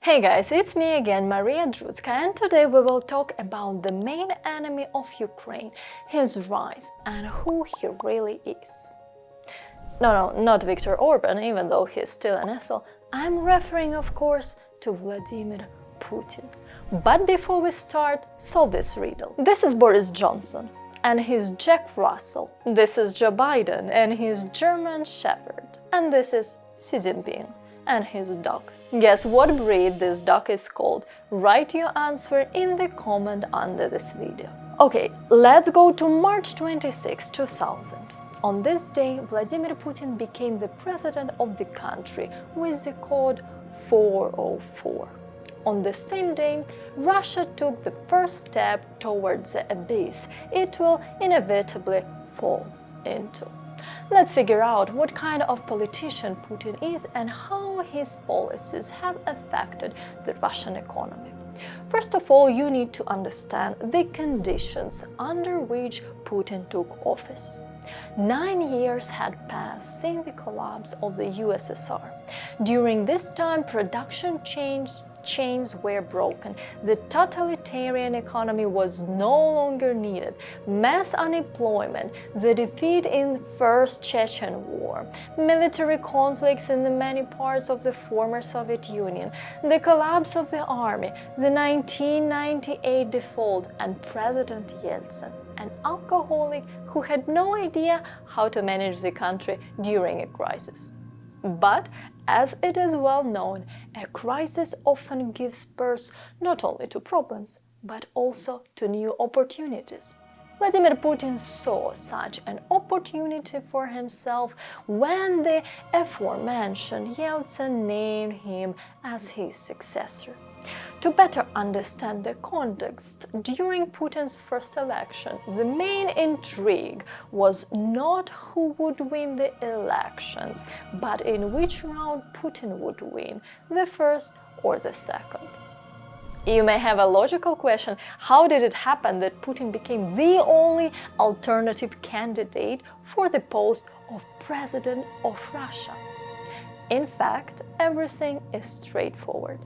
Hey guys, it's me again, Maria Drutska, and today we will talk about the main enemy of Ukraine, his rise, and who he really is. No, not Viktor Orban, even though he's still an asshole. I'm referring, of course, to Vladimir Putin. But before we start, solve this riddle. This is Boris Johnson, and he's Jack Russell. This is Joe Biden, and he's German Shepherd. And this is Xi Jinping, and his dog. Guess what breed this dog is called? Write your answer in the comment under this video. Okay, let's go to March 26, 2000. On this day, Vladimir Putin became the president of the country with the code 404. On the same day, Russia took the first step towards the abyss it will inevitably fall into. Let's figure out what kind of politician Putin is and how his policies have affected the Russian economy. First of all, you need to understand the conditions under which Putin took office. 9 years had passed since the collapse of the USSR. During this time, production chains were broken, the totalitarian economy was no longer needed, mass unemployment, the defeat in the First Chechen War, military conflicts in the many parts of the former Soviet Union, the collapse of the army, the 1998 default, and President Yeltsin, an alcoholic who had no idea how to manage the country during a crisis. But, as it is well known, a crisis often gives birth not only to problems, but also to new opportunities. Vladimir Putin saw such an opportunity for himself when the aforementioned Yeltsin named him as his successor. To better understand the context, during Putin's first election, the main intrigue was not who would win the elections, but in which round Putin would win, the first or the second. You may have a logical question: how did it happen that Putin became the only alternative candidate for the post of President of Russia? In fact, everything is straightforward.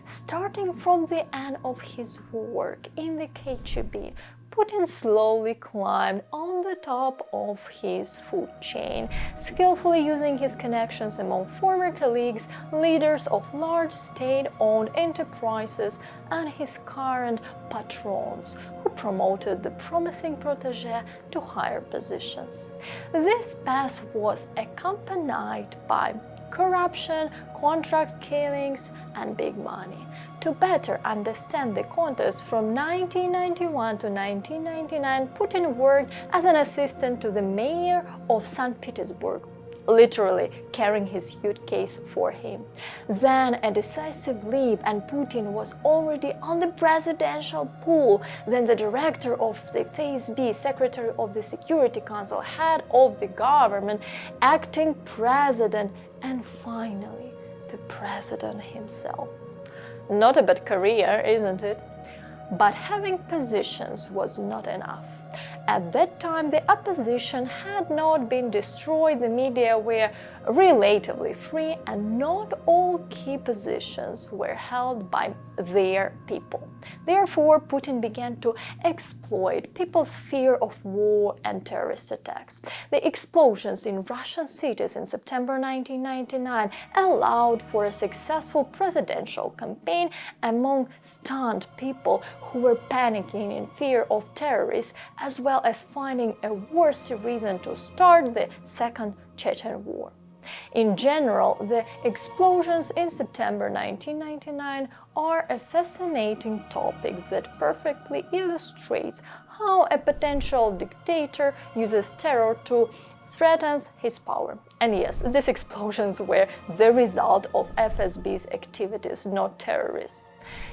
Starting from the end of his work in the KGB, Putin slowly climbed on the top of his food chain, skillfully using his connections among former colleagues, leaders of large state-owned enterprises, and his current patrons, who promoted the promising protégé to higher positions. This path was accompanied by corruption, contract killings, and big money. To better understand the context, from 1991 to 1999, Putin worked as an assistant to the mayor of St. Petersburg, literally carrying his suitcase for him. Then a decisive leap and Putin was already on the presidential pool, then the director of the FSB, secretary of the Security Council, head of the government, acting president, and finally the president himself. Not a bad career, isn't it? But having positions was not enough. At that time, the opposition had not been destroyed, the media were relatively free, and not all key positions were held by their people. Therefore, Putin began to exploit people's fear of war and terrorist attacks. The explosions in Russian cities in September 1999 allowed for a successful presidential campaign among stunned people who were panicking in fear of terrorists, as well as finding a worthy reason to start the Second Chechen War. In general, the explosions in September 1999 are a fascinating topic that perfectly illustrates how a potential dictator uses terror to threaten his power. And yes, these explosions were the result of FSB's activities, not terrorists.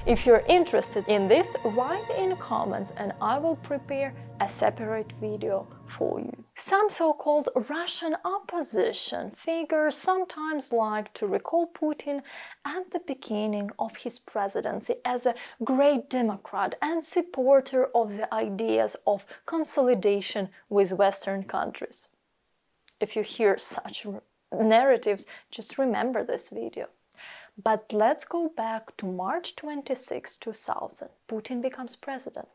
If you're interested in this, write in comments and I will prepare a separate video for you. Some so-called Russian opposition figures sometimes like to recall Putin at the beginning of his presidency as a great Democrat and supporter of the ideas of consolidation with Western countries. If you hear such narratives, just remember this video. But let's go back to March 26, 2000. Putin becomes president.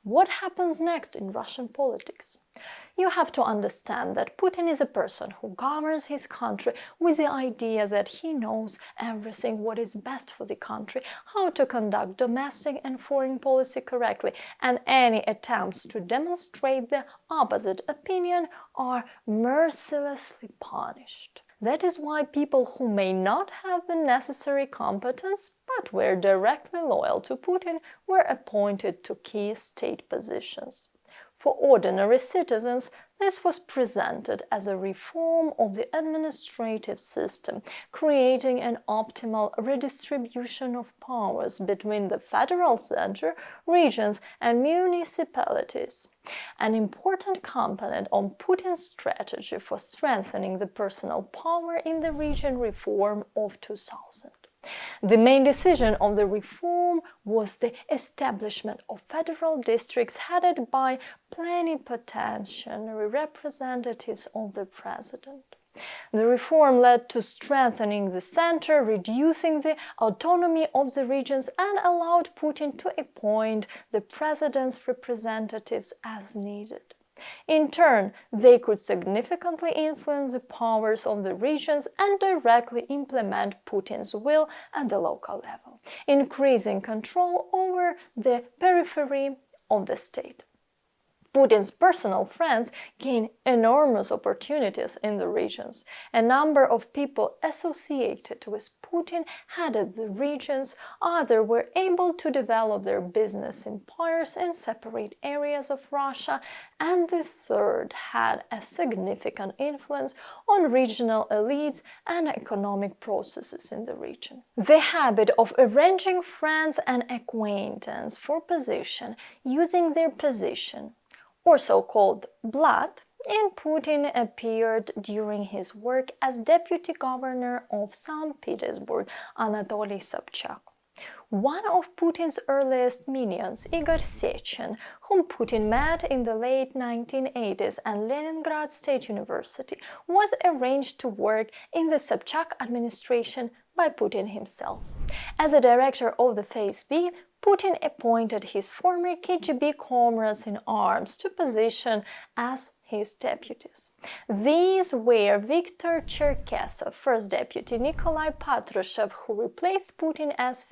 What happens next in Russian politics? You have to understand that Putin is a person who governs his country with the idea that he knows everything what is best for the country, how to conduct domestic and foreign policy correctly, and any attempts to demonstrate the opposite opinion are mercilessly punished. That is why people who may not have the necessary competence but were directly loyal to Putin were appointed to key state positions. For ordinary citizens, this was presented as a reform of the administrative system, creating an optimal redistribution of powers between the federal center, regions, and municipalities. An important component of Putin's strategy for strengthening the personal power in the region reform of 2000. The main decision of the reform was the establishment of federal districts headed by plenipotentiary representatives of the president. The reform led to strengthening the center, reducing the autonomy of the regions, and allowed Putin to appoint the president's representatives as needed. In turn, they could significantly influence the powers of the regions and directly implement Putin's will at the local level, increasing control over the periphery of the state. Putin's personal friends gained enormous opportunities in the regions. A number of people associated with Putin headed the regions, others were able to develop their business empires in separate areas of Russia, and the third had a significant influence on regional elites and economic processes in the region. The habit of arranging friends and acquaintances for position, using their position, or so-called blood, in Putin appeared during his work as deputy governor of St. Petersburg, Anatoly Sobchak. One of Putin's earliest minions, Igor Sechin, whom Putin met in the late 1980s at Leningrad State University, was arranged to work in the Sobchak administration by Putin himself. As a director of the FSB, Putin appointed his former KGB comrades in arms to position as his deputies. These were Viktor Cherkessov, first deputy, Nikolai Patrushev, who replaced Putin as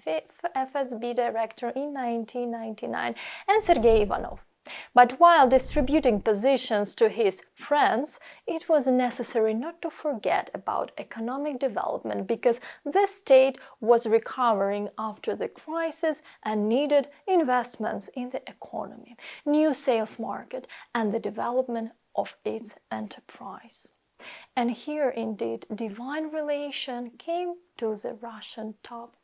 FSB director in 1999, and Sergei Ivanov. But while distributing positions to his friends, it was necessary not to forget about economic development because the state was recovering after the crisis and needed investments in the economy, new sales market, and the development of its enterprise. And here, indeed, divine relation came to the Russian top.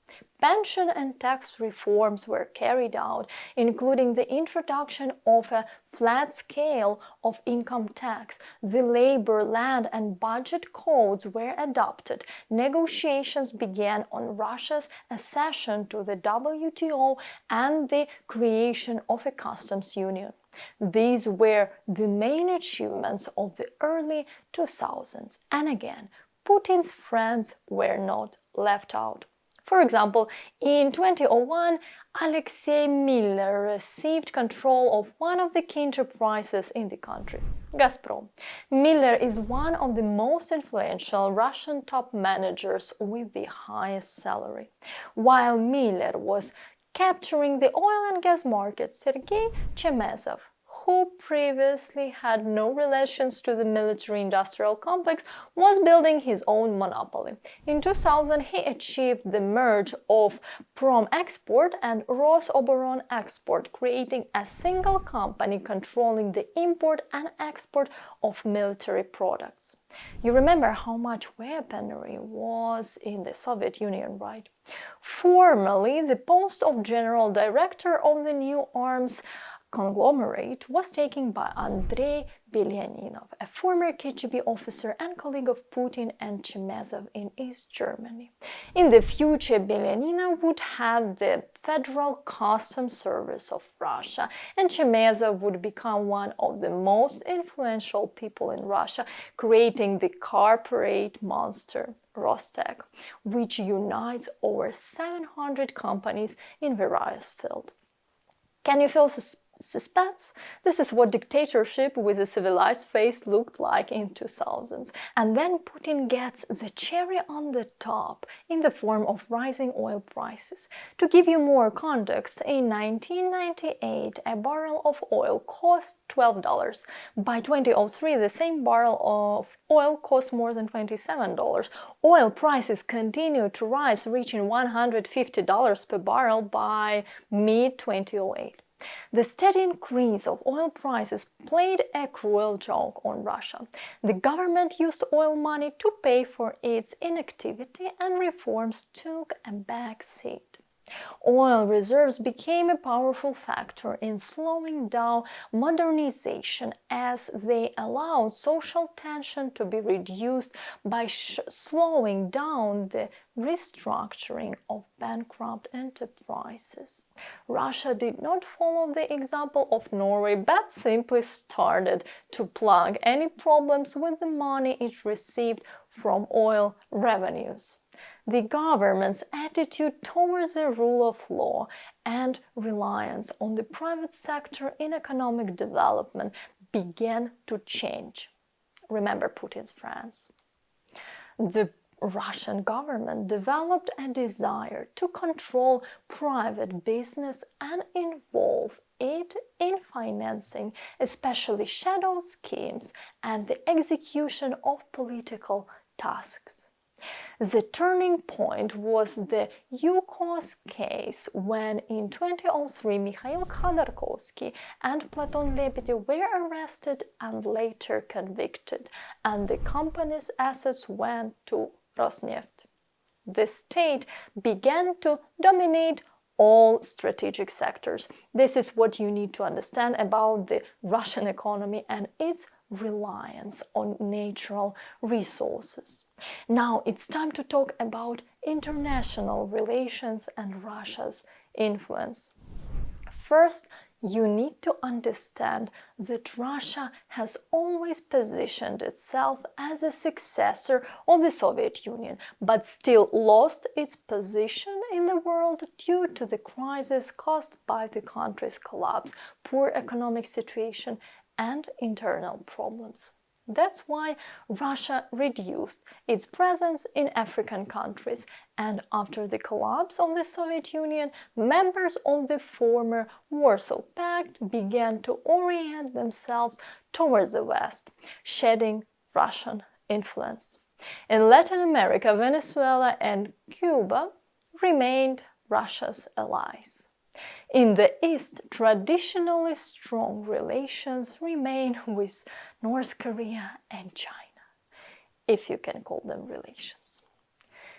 Pension and tax reforms were carried out, including the introduction of a flat scale of income tax. The labor, land, and budget codes were adopted. Negotiations began on Russia's accession to the WTO and the creation of a customs union. These were the main achievements of the early 2000s. And again, Putin's friends were not left out. For example, in 2001, Alexei Miller received control of one of the key enterprises in the country, Gazprom. Miller is one of the most influential Russian top managers with the highest salary. While Miller was capturing the oil and gas market, Sergei Chemezov, who previously had no relations to the military-industrial complex, was building his own monopoly. In 2000, he achieved the merge of Prom-Export and Rosoboronexport, creating a single company controlling the import and export of military products. You remember how much weaponry was in the Soviet Union, right? Formerly, the post of General Director of the new arms conglomerate was taken by Andrei Belyaninov, a former KGB officer and colleague of Putin and Chemezov in East Germany. In the future, Belyaninov would head the Federal Customs Service of Russia, and Chemezov would become one of the most influential people in Russia, creating the corporate monster Rostec, which unites over 700 companies in various fields. Can you feel suspense? This is what dictatorship with a civilized face looked like in 2000s. And then Putin gets the cherry on the top in the form of rising oil prices. To give you more context, in 1998 a barrel of oil cost $12. By 2003 the same barrel of oil cost more than $27. Oil prices continued to rise, reaching $150 per barrel by mid-2008. The steady increase of oil prices played a cruel joke on Russia. The government used oil money to pay for its inactivity, and reforms took a back seat. Oil reserves became a powerful factor in slowing down modernization, as they allowed social tension to be reduced by slowing down the restructuring of bankrupt enterprises. Russia did not follow the example of Norway, but simply started to plug any problems with the money it received from oil revenues. The government's attitude towards the rule of law and reliance on the private sector in economic development began to change. Remember Putin's France. The Russian government developed a desire to control private business and involve it in financing, especially shadow schemes and the execution of political tasks. The turning point was the Yukos case, when in 2003 Mikhail Khodorkovsky and Platon Lebedev were arrested and later convicted, and the company's assets went to Rosneft. The state began to dominate all strategic sectors. This is what you need to understand about the Russian economy and its reliance on natural resources. Now it's time to talk about international relations and Russia's influence. First, you need to understand that Russia has always positioned itself as a successor of the Soviet Union, but still lost its position in the world due to the crisis caused by the country's collapse, poor economic situation, and internal problems. That's why Russia reduced its presence in African countries, and after the collapse of the Soviet Union, members of the former Warsaw Pact began to orient themselves towards the West, shedding Russian influence. In Latin America, Venezuela and Cuba remained Russia's allies. In the East, traditionally strong relations remain with North Korea and China, if you can call them relations.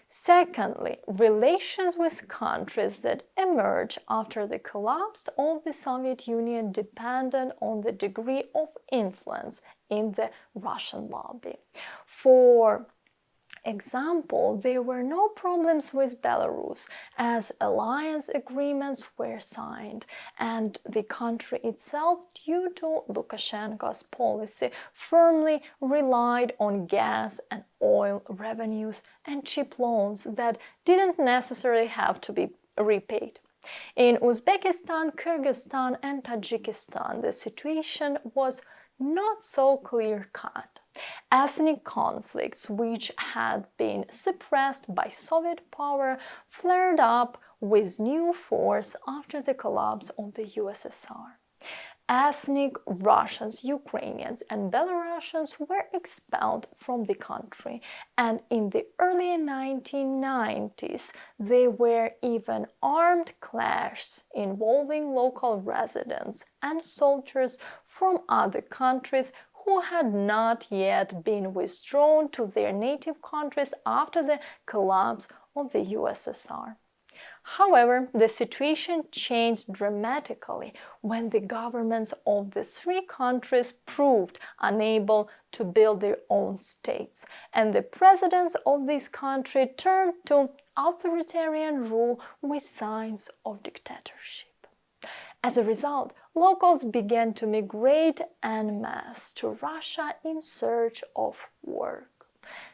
Secondly, relations with countries that emerge after the collapse of the Soviet Union depended on the degree of influence in the Russian lobby. For example, there were no problems with Belarus, as alliance agreements were signed, and the country itself, due to Lukashenko's policy, firmly relied on gas and oil revenues and cheap loans that didn't necessarily have to be repaid. In Uzbekistan, Kyrgyzstan, and Tajikistan, the situation was not so clear-cut. Ethnic conflicts, which had been suppressed by Soviet power, flared up with new force after the collapse of the USSR. Ethnic Russians, Ukrainians, and Belarusians were expelled from the country, and in the early 1990s there were even armed clashes involving local residents and soldiers from other countries who had not yet been withdrawn to their native countries after the collapse of the USSR. However, the situation changed dramatically when the governments of the three countries proved unable to build their own states, and the presidents of this country turned to authoritarian rule with signs of dictatorship. As a result, locals began to migrate en masse to Russia in search of work.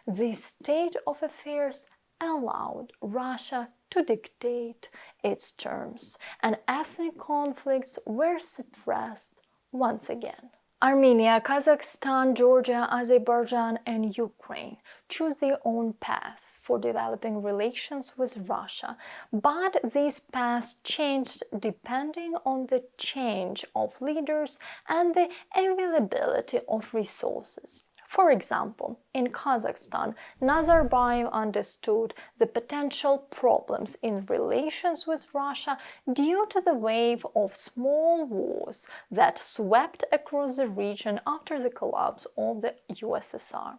This state of affairs allowed Russia to dictate its terms, and ethnic conflicts were suppressed once again. Armenia, Kazakhstan, Georgia, Azerbaijan, and Ukraine choose their own paths for developing relations with Russia, but these paths changed depending on the change of leaders and the availability of resources. For example, in Kazakhstan, Nazarbayev understood the potential problems in relations with Russia due to the wave of small wars that swept across the region after the collapse of the USSR.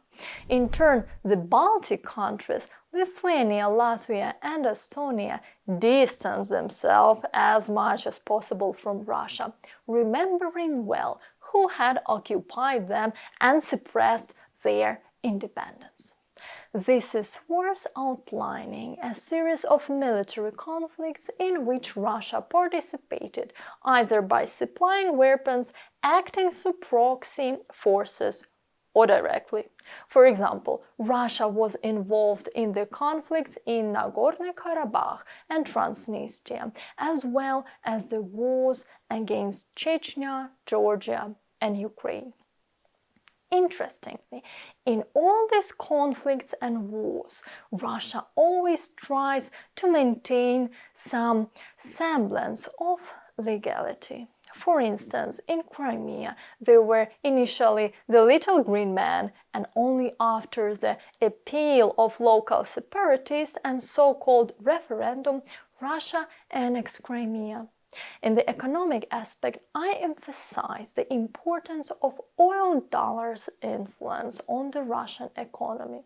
In turn, the Baltic countries, Lithuania, Latvia, and Estonia distanced themselves as much as possible from Russia, remembering well who had occupied them and suppressed their independence. This is worth outlining a series of military conflicts in which Russia participated, either by supplying weapons, acting through proxy forces, or directly. For example, Russia was involved in the conflicts in Nagorno-Karabakh and Transnistria, as well as the wars against Chechnya, Georgia, and Ukraine. Interestingly, in all these conflicts and wars, Russia always tries to maintain some semblance of legality. For instance, in Crimea, they were initially the little green man, and only after the appeal of local separatists and so-called referendum, Russia annexed Crimea. In the economic aspect, I emphasize the importance of oil dollars' influence on the Russian economy.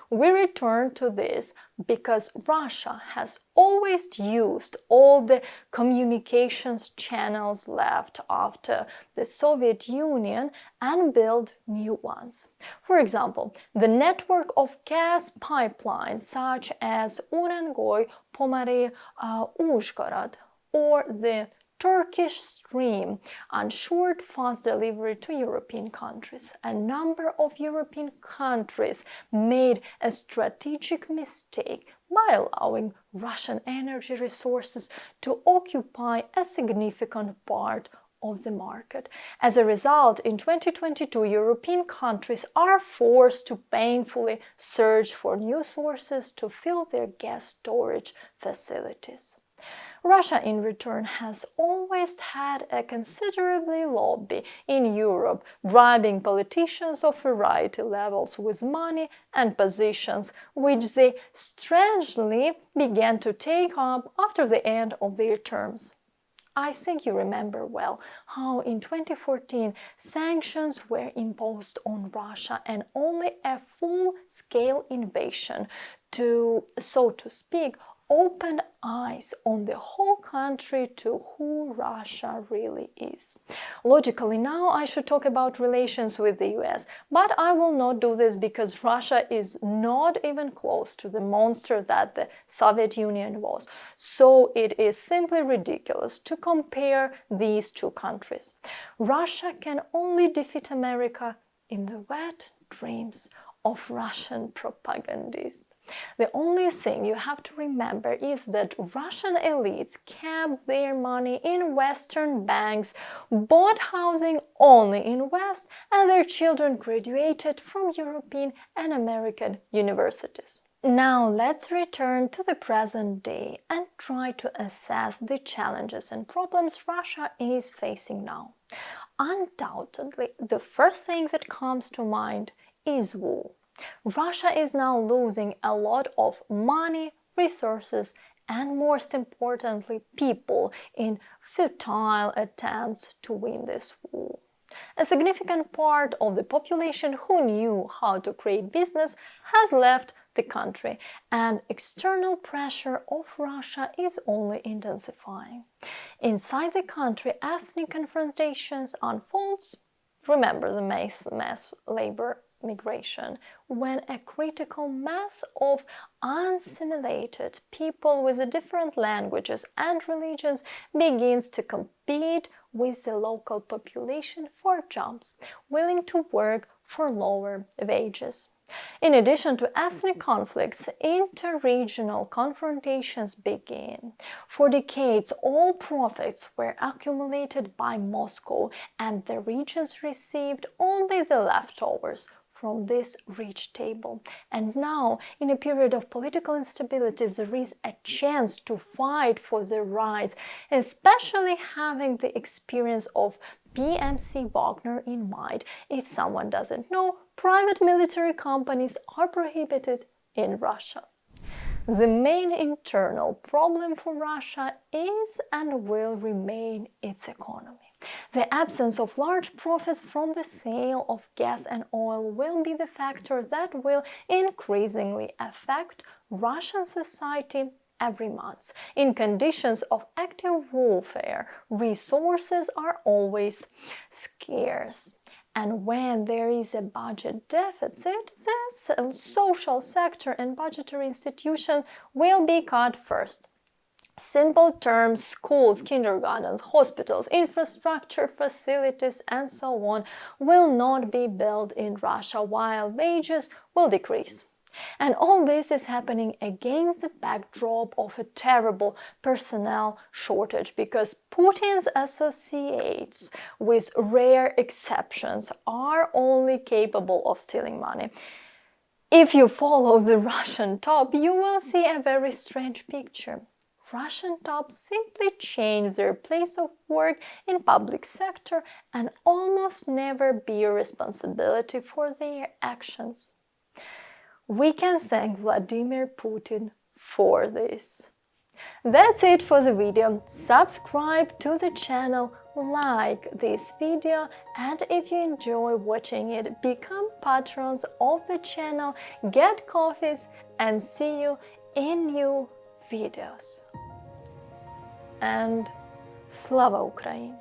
We return to this because Russia has always used all the communications channels left after the Soviet Union and built new ones. For example, the network of gas pipelines such as Urengoy, Pomare, Uzhgorod, or the Turkish Stream ensured fast delivery to European countries. A number of European countries made a strategic mistake by allowing Russian energy resources to occupy a significant part of the market. As a result, in 2022, European countries are forced to painfully search for new sources to fill their gas storage facilities. Russia, in return, has always had a considerable lobby in Europe, driving politicians of variety levels with money and positions, which they strangely began to take up after the end of their terms. I think you remember well how in 2014 sanctions were imposed on Russia and only a full-scale invasion so to speak, opened eyes on the whole country to who Russia really is. Logically, now I should talk about relations with the US, but I will not do this because Russia is not even close to the monster that the Soviet Union was. So it is simply ridiculous to compare these two countries. Russia can only defeat America in the wet dreams of Russian propagandists. The only thing you have to remember is that Russian elites kept their money in Western banks, bought housing only in West, and their children graduated from European and American universities. Now let's return to the present day and try to assess the challenges and problems Russia is facing now. Undoubtedly, the first thing that comes to mind is war. Russia is now losing a lot of money, resources, and most importantly, people in futile attempts to win this war. A significant part of the population who knew how to create business has left the country, and external pressure of Russia is only intensifying. Inside the country, ethnic confrontations unfolds. Remember the mass labor migration, when a critical mass of unassimilated people with different languages and religions begins to compete with the local population for jobs, willing to work for lower wages. In addition to ethnic conflicts, interregional confrontations begin. For decades, all profits were accumulated by Moscow, and the regions received only the leftovers from this rich table. And now, in a period of political instability, there is a chance to fight for their rights, especially having the experience of PMC Wagner in mind. If someone doesn't know, private military companies are prohibited in Russia. The main internal problem for Russia is and will remain its economy. The absence of large profits from the sale of gas and oil will be the factor that will increasingly affect Russian society every month. In conditions of active warfare, resources are always scarce. And when there is a budget deficit, the social sector and budgetary institutions will be cut first. Simple terms, schools, kindergartens, hospitals, infrastructure, facilities, and so on will not be built in Russia, while wages will decrease. And all this is happening against the backdrop of a terrible personnel shortage, because Putin's associates, with rare exceptions, are only capable of stealing money. If you follow the Russian top, you will see a very strange picture. Russian tops simply change their place of work in public sector and almost never bear responsibility for their actions. We can thank Vladimir Putin for this. That's it for the video. Subscribe to the channel, like this video, and if you enjoy watching it, become patrons of the channel, get coffees, and see you in new videos. And Slava Ukraini!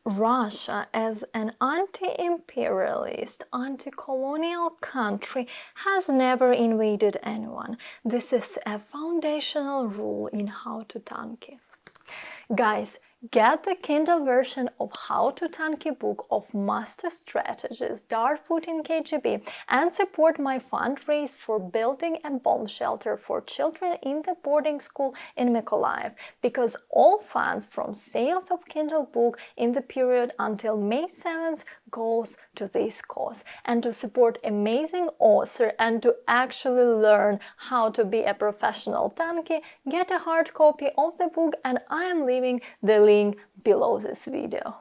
Russia, as an anti-imperialist, anti-colonial country, has never invaded anyone. This is a foundational rule in How to Tanki. Guys, get the Kindle version of How to Tanki book of Master Strategies, Dart Putin KGB, and support my fundraise for building a bomb shelter for children in the boarding school in Mykolaiv, because all funds from sales of Kindle book in the period until May 7th goes to this cause. And to support amazing author and to actually learn how to be a professional tanki, get a hard copy of the book, and I am leaving the link below this video.